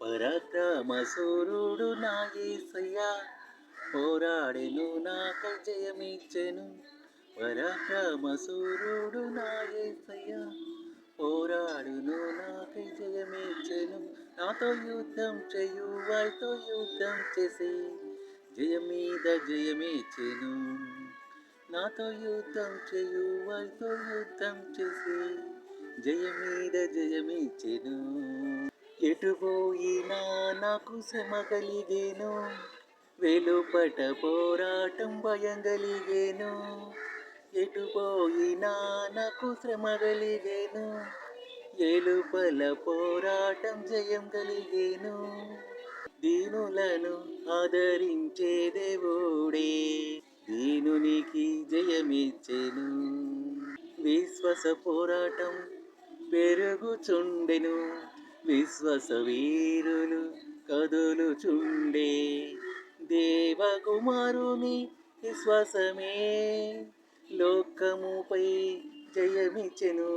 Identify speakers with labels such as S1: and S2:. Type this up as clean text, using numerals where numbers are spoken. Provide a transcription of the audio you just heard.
S1: పరాక్రమ శూరుడు నా యేసయ్యా, పోరాడెను నాకై జయమిచ్చెను. పరాక్రమ శూరుడు నా యేసయ్యా, పోరాడును నాకై జయమిచ్చెను. నాతో యుద్ధం చేయు వారితో యుద్ధం చేసి జయం మీద జయమిచ్చెను. నాతో యుద్ధం చేయు వారితో యుద్ధం చేసి జయం మీద జయమిచ్చెను. ఎటు పోయినా నాకు శ్రమ కలిగేను, వెలుపట పోరాటం భయం కలిగేను. ఎటు పోయినా నాకు శ్రమ కలిగేను, ఎలుపల పోరాటం జయం కలిగేను. దీనులను ఆదరించే దేవుడే దీనునికి జయమిచ్చెను. విశ్వాస పోరాటం పెరుగుచుండెను, విశ్వాస వీరులు కదులుచుండే. దేవకుమారుని విశ్వాసమే లోకముపై జయమిచ్చెను.